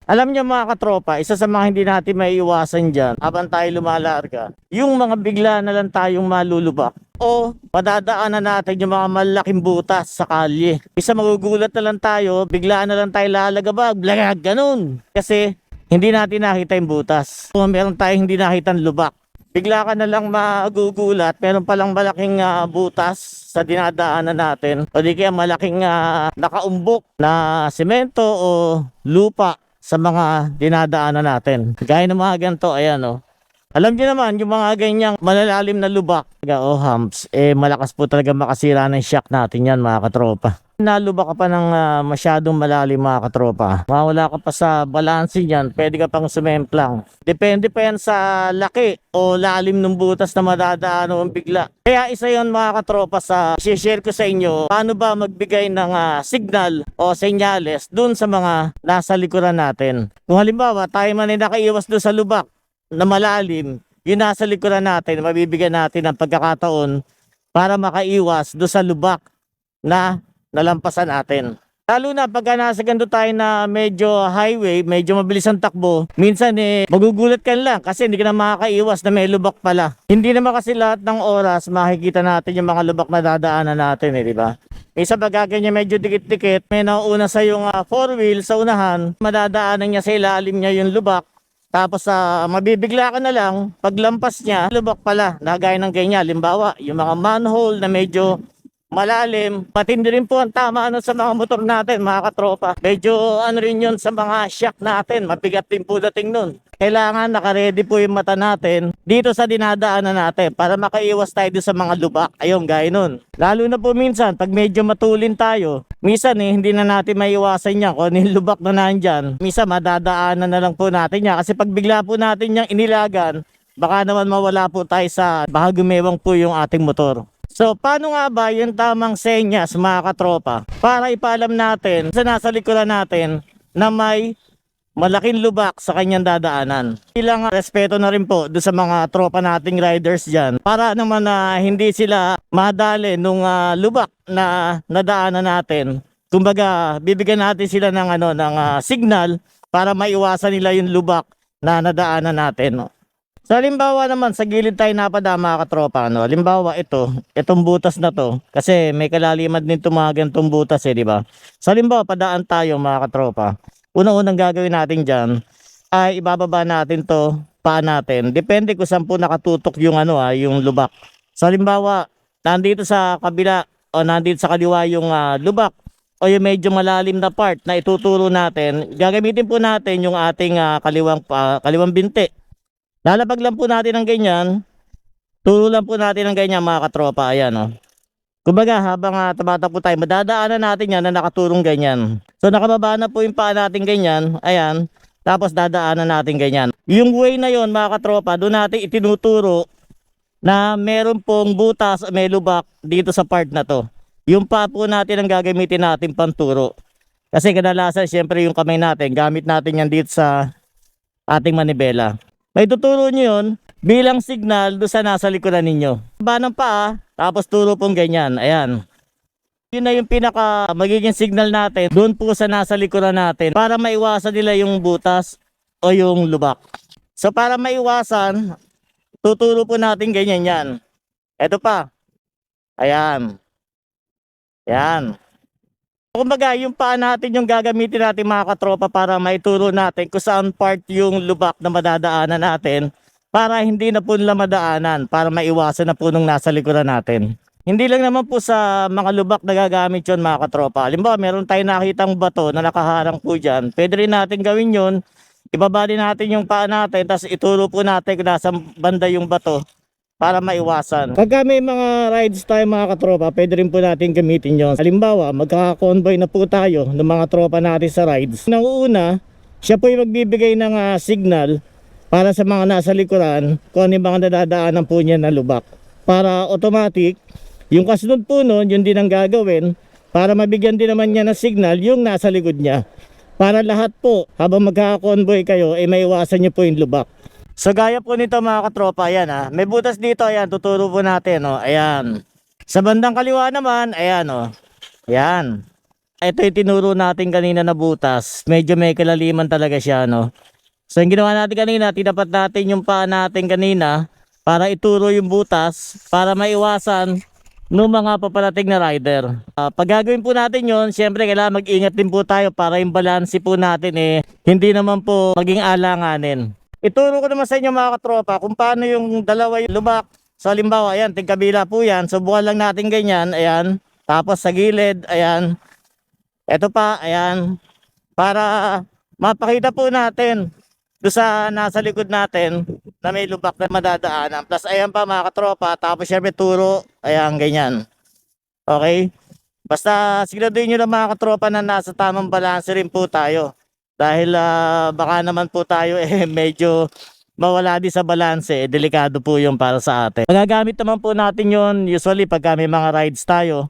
Alam niyo mga katropa, isa sa mga hindi natin maiiwasan dyan habang tayo lumalarga, yung mga bigla na lang tayong malulubak o madadaanan natin yung mga malaking butas sa kalye. Isa magugulat na lang tayo, biglaan na lang tayo lalagabag, blagag, ganun. Kasi hindi natin nakita yung butas. Kung meron tayong hindi nakita ng lubak, bigla ka na lang magugulat, meron palang malaking butas sa dinadaanan natin o di kaya malaking nakaumbok na semento o lupa sa mga dinadaanan natin. Gaya ng mga ganito, ayan o. Alam niyo naman, yung mga ganyang malalalim na lubak o humps, malakas po talaga makasira ng shock natin yan mga katropa. Nalubak ka pa ng masyadong malalim mga katropa, mawala ka pa sa balanse niyan, pwede ka pang sumemplang. Depende pa yan sa laki o lalim ng butas na madadaanan ng bigla. Kaya isa yon mga katropa sa share ko sa inyo, paano ba magbigay ng signal o senyales dun sa mga nasa likuran natin. Kung halimbawa tayo man ay nakaiwas dun sa lubak na malalim, yung nasa likuran natin, mabibigyan natin ng pagkakataon para makaiwas dun sa lubak na nalampasan natin. Lalo na pagka nasa ganito tayo na medyo highway, medyo mabilis ang takbo, minsan magugulat ka lang kasi hindi ka na makakaiwas na may lubak pala. Hindi naman kasi lahat ng oras makikita natin yung mga lubak na dadaanan natin di ba? Isa pagkaganyan medyo dikit-dikit, may nauuna sa yung 4-wheel sa unahan, madadaanan niya sa ilalim niya yung lubak. Tapos mabibigla ka na lang, paglampas niya, lubak pala, nagaya ng ganyan. Halimbawa, yung mga manhole na medyo malalim, matindi rin po ang tama sa mga motor natin mga katropa. Medyo rin yun sa mga shock natin, mabigat din po dating nun. Kailangan nakaredy po yung mata natin dito sa dinadaanan natin para makaiwas tayo sa mga lubak. Ayun, gaya nun. Lalo na po minsan, pag medyo matulin tayo, minsan hindi na natin maiwasan yan kung yung lubak na nandyan. Minsan madadaanan na lang po natin yan kasi pag bigla po natin yung inilagan, baka naman mawala po tayo sa baka gumewang po yung ating motor. So, paano nga ba yung tamang senyas mga katropa para ipaalam natin sa nasa likuran natin na may malaking lubak sa kanyang dadaanan? Ilang respeto na rin po doon sa mga tropa nating riders dyan para naman hindi sila madali nung lubak na nadaanan natin. Kumbaga, bibigyan natin sila ng signal para maiwasan nila yung lubak na nadaanan natin. So halimbawa naman sa gilid tayo napadama mga katropa, halimbawa itong butas na to kasi may kalaliman din itong mga ganitong butas di ba? So halimbawa padaan tayo mga katropa, unang-unang gagawin natin dyan ay ibababa natin to paa natin, depende kung saan po nakatutok yung yung lubak. So halimbawa nandito sa kabila o nandito sa kaliwa yung lubak o yung medyo malalim na part na ituturo natin, gagamitin po natin yung ating kaliwang binti. Lalapag lang po natin ng ganyan. Turo lang po natin ng ganyan mga katropa. Ayan Kumbaga habang tumatakbo tayo, madadaanan natin yan na nakaturong ganyan. So nakababa na po yung paa natin ganyan. Ayan. Tapos dadaanan natin ganyan. Yung way na yon mga katropa, doon natin itinuturo na meron pong butas, may lubak dito sa part na to. Yung paa po natin ang gagamitin natin panturo. Kasi kadalasan siyempre yung kamay natin, gamit natin yan dito sa ating manibela. May tuturo nyo yun bilang signal doon sa nasa likuran ninyo. Ba ng paa, tapos turo pong ganyan. Ayan. Yun na yung pinaka magiging signal natin doon po sa nasa likuran natin para maiwasan nila yung butas o yung lubak. So para maiwasan, tuturo po natin ganyan yan. Ito pa. Ayan. Ayan. Kumbaga, yung paa natin yung gagamitin natin mga katropa para maituro natin kung saan part yung lubak na madadaanan natin para hindi na po nila madaanan, para maiwasan na po nung nasa likuran natin. Hindi lang naman po sa mga lubak na gagamit yun mga katropa. Halimbawa, meron tayo nakitang bato na nakaharang po dyan. Pwede rin natin gawin yun. Ibaba din natin yung paa natin, tapos ituro po natin kung nasa banda yung bato para maiwasan. Pagka may mga rides tayo mga katropa, pwede rin po natin gamitin yun. Halimbawa, magkaka-convoy na po tayo ng mga tropa natin sa rides. Nang una, siya po yung magbibigay ng signal para sa mga nasa likuran kung ano yung mga nadadaanan po niya na lubak. Para automatic, yung kasunod po nun, yun din ang gagawin para mabigyan din naman niya ng signal yung nasa likod niya. Para lahat po, habang magkaka-convoy kayo, maiwasan niyo po yung lubak. So gaya po nito mga katropa, ayan may butas dito, ayan, tuturo po natin, ayan. Sa bandang kaliwa naman, ayan, ayan. Ito yung tinuro natin kanina na butas. Medyo may kalaliman talaga siya, no? So yung ginawa natin kanina, tinapat natin yung paa natin kanina para ituro yung butas para maiwasan ng mga paparating na rider. Pag gagawin po natin yon, syempre kailangan mag-ingat din po tayo para yung balanse po natin hindi naman po maging alanganin. Ituro ko naman sa inyo mga katropa kung paano yung dalawa yung lubak. So halimbawa, ayan, tingkabila po yan. Subukan lang natin ganyan, ayan. Tapos sa gilid, ayan. Ito pa, ayan. Para mapakita po natin doon sa nasa likod natin na may lubak na madadaanan. Plus ayan pa mga katropa. Tapos syempre turo, ayan, ganyan. Okay? Basta siguraduhin nyo lang mga katropa na nasa tamang balanse rin po tayo. Dahil baka naman po tayo medyo mawala din sa balanse. Delikado po yung para sa atin. Magagamit naman po natin yon usually pagka may mga rides tayo.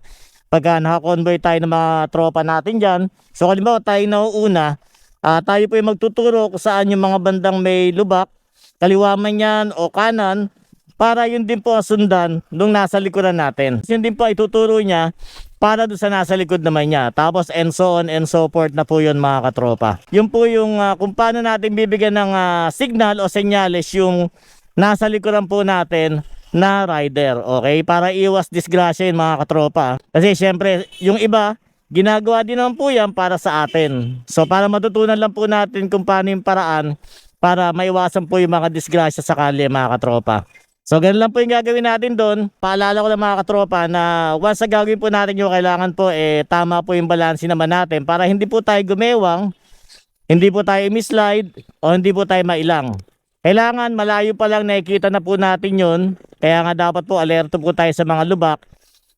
Pagka naka-convoy tayo ng mga tropa natin dyan. So halimbawa tayo nauuna, tayo po yung magtuturo kung saan yung mga bandang may lubak, kaliwa man yan o kanan, para yun din po ang sundan nung nasa likuran natin. Yun din po ay tuturo niya para doon sa nasa likod naman niya. Tapos and so on and so forth na po yun mga katropa. Yun po yung kung paano natin bibigyan ng signal o senyales yung nasa likuran po natin na rider, okay? Para iwas disgrasya yun mga katropa. Kasi syempre, yung iba, ginagawa din naman po yan para sa atin. So para matutunan lang po natin kung paano yung paraan para maiwasan po yung mga disgrasya sa kalye mga katropa. So ganun lang po yung gagawin natin doon. Paalala ko lang mga katropa na once na gagawin po natin yung kailangan po, tama po yung balanse naman natin para hindi po tayo gumewang, hindi po tayo mislide, o hindi po tayo mailang. Kailangan malayo pa lang nakikita na po natin yun. Kaya nga dapat po alerto po tayo sa mga lubak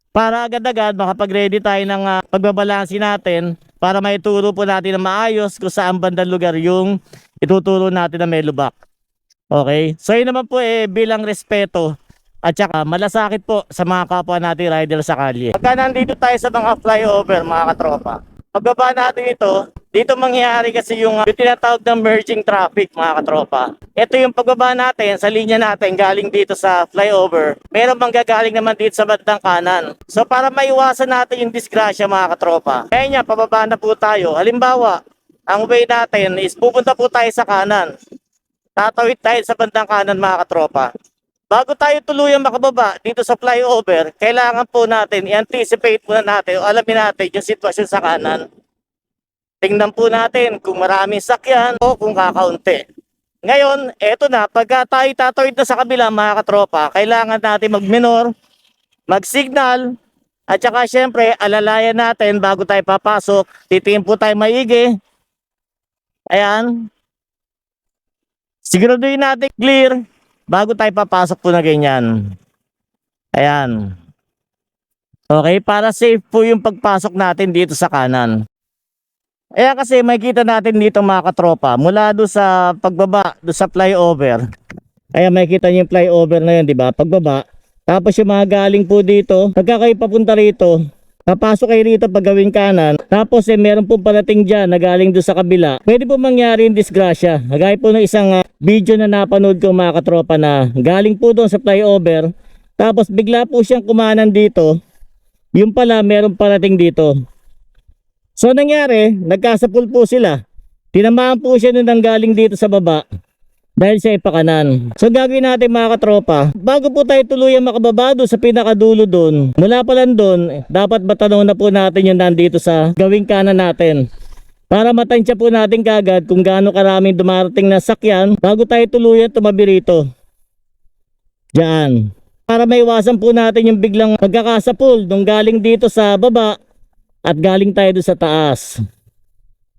para agad-agad makapag-ready tayo ng pagbabalansi natin para maituro po natin na maayos kung saan bandang lugar yung ituturo natin na may lubak. Okay? So yun naman po bilang respeto at saka malasakit po sa mga kapwa natin rider sa kalye. Pagka nandito tayo sa mga flyover mga katropa, pagbaba natin ito, dito mangyayari kasi yung tinatawag ng merging traffic mga katropa. Ito yung pagbaba natin sa linya natin galing dito sa flyover. Meron manggagaling naman dito sa bandang kanan. So para maiwasan natin yung disgrasya mga katropa, kaya niya pababa na po tayo. Halimbawa, ang way natin is pupunta po tayo sa kanan. Tatawid tayo sa bandang kanan mga katropa. Bago tayo tuluyang makababa dito sa flyover, kailangan po natin i-anticipate muna natin o alamin natin yung sitwasyon sa kanan. Tingnan po natin kung maraming sakyan o kung kakaunti. Ngayon, eto na, pagka tayo tatawid na sa kabila mga katropa, kailangan natin mag-minor, mag-signal, at saka syempre, alalayan natin bago tayo papasok. Titingin po tayo maigi. Ayan. Siguraduhin natin clear bago tayo papasok po na ganyan. Ayan. Okay, para safe po yung pagpasok natin dito sa kanan. Kaya kasi makikita natin dito mga katropa, mula doon sa pagbaba, doon sa flyover. Kaya makikita niyo yung flyover na yun, di ba? Pagbaba. Tapos yung mga galing po dito, pagka kayo papunta rito, papasok kayo rito pag gawing kanan. Tapos meron po parating dyan na galing doon sa kabila. Pwede po mangyari yung disgrasya. Gaya po ng isang video na napanood ko mga katropa na galing po doon sa flyover. Tapos bigla po siyang kumanan dito. Yung pala meron parating dito. So nangyari, nagkasapul po sila. Tinamaan po siya nung galing dito sa baba dahil siya ay pakanan. So gagawin natin mga katropa, bago po tayo tuluyang makababa doon sa pinakadulo doon, mula pa lang doon, dapat matanong na po natin yung nandito sa gawing kanan natin. Para matansya po natin kagad kung gaano karaming dumarating na sakyan bago tayo tuluyang tumabi rito. Diyan. Para maiwasan po natin yung biglang pagkakasapul nung galing dito sa baba at galing tayo doon sa taas.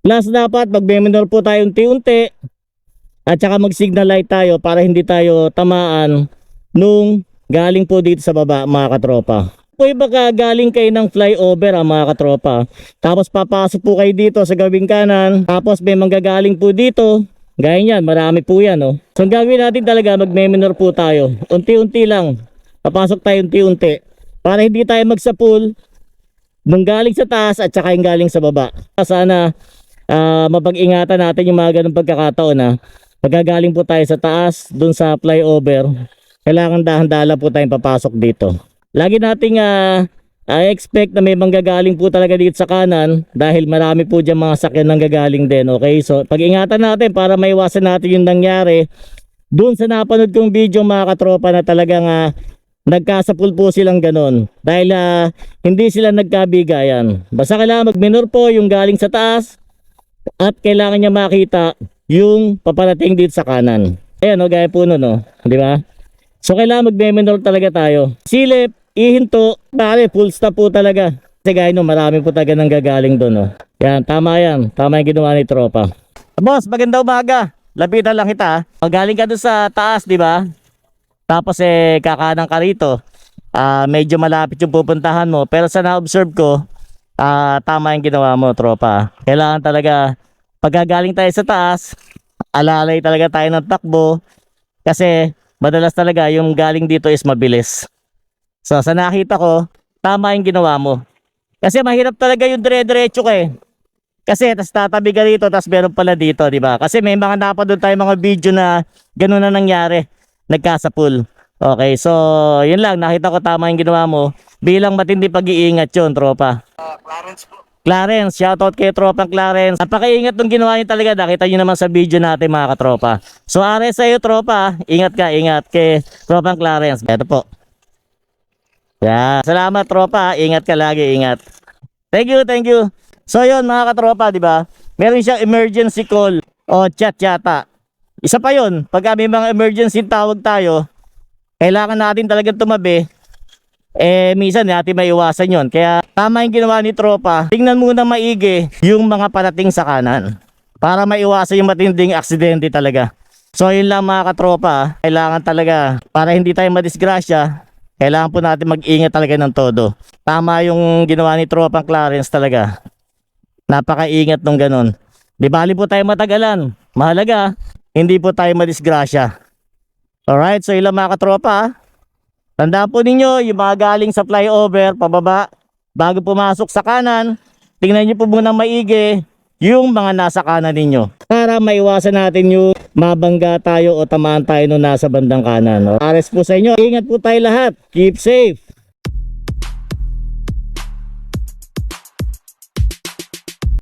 Plus dapat magme-minor po tayo unti-unti at saka mag-signal light tayo para hindi tayo tamaan nung galing po dito sa baba mga katropa. Kung baka galing kayo ng flyover mga katropa, tapos papasok po kayo dito sa gawing kanan, tapos may manggagaling po dito, gaya niyan, marami po yan. Oh. So ang gagawin natin talaga, magme-minor po tayo. Unti-unti lang, papasok tayo unti-unti para hindi tayo magsapul nung galing sa taas at saka yung galing sa baba. Sana mapag-ingatan natin yung mga ganung pagkakataon na pagkagaling po tayo sa taas dun sa flyover, kailangan dahan-dahan po tayong papasok dito. Lagi nating I expect na may manggagaling po talaga dito sa kanan dahil marami po dyan mga sakyan nang gagaling din. Okay, so pag-ingatan natin para maiwasan natin yung nangyari doon sa napanood kong video mga katropa na talagang nagkasapul po silang ganon dahil hindi sila nagkabigayan. Basta kailangan mag-minor po yung galing sa taas at kailangan niya makita yung paparating dito sa kanan. Ayan o, gaya po nun o, di ba? So kailangan mag-minor talaga tayo. Silip, ihinto, pare, full stop po talaga. Kasi gaya no, marami po talaga nang gagaling doon o. Yan, tama yan. Tama yung ginawa ni tropa. Boss, maganda umaga. Lapitan lang kita. Magaling ka doon sa taas, di ba? Tapos kakanan ka rito. Medyo malapit yung pupuntahan mo. Pero sa na-observe ko, tama yung ginawa mo, tropa. Kailangan talaga, pagkagaling tayo sa taas, alalay talaga tayo ng takbo. Kasi madalas talaga yung galing dito is mabilis. So sa nakita ko, tama yung ginawa mo. Kasi mahirap talaga yung dire-diretso ka eh. Kasi tas tatabi ka dito, tas meron pala dito, di ba? Kasi may mga napanood tayo mga video na gano'n na nangyari. Nagkasapul. Okay, so yun lang, nakita ko tama yung ginawa mo. Bilang matindi pag-iingat yun, tropa. Clarence po. Clarence, shoutout kay tropang Clarence. Napakaingat nung ginawa niyo talaga. Nakita niyo naman sa video natin mga katropa. So ares sa iyo tropa. Ingat ka, ingat kay tropang Clarence. Ito po. Yeah. Salamat tropa. Ingat ka lagi, ingat. Thank you, thank you. So yun mga katropa, di ba? Meron siyang emergency call o chat yata. Isa pa yun, pag may mga emergency tawag tayo, kailangan natin talagang tumabi. Minsan natin may iwasan yun. Kaya tama yung ginawa ni tropa. Tingnan muna maigi yung mga parating sa kanan para maiwasan yung matinding aksidente talaga. So yun lang mga katropa. Kailangan talaga para hindi tayo madisgrasya, kailangan po natin mag-ingat talaga ng todo. Tama yung ginawa ni tropang Clarence talaga. Napakaingat nung ganon. Di bali po tayo matagalan. Mahalaga, hindi po tayo madisgrasya. Alright, so ilang mga katropa. Tandaan po ninyo, yung mga galing sa flyover, pababa, bago pumasok sa kanan, tingnan nyo po muna maigi yung mga nasa kanan ninyo. Para maiwasan natin yung mabangga tayo o tamaan tayo nung nasa bandang kanan. No? Ares po sa inyo, ingat po tayo lahat. Keep safe.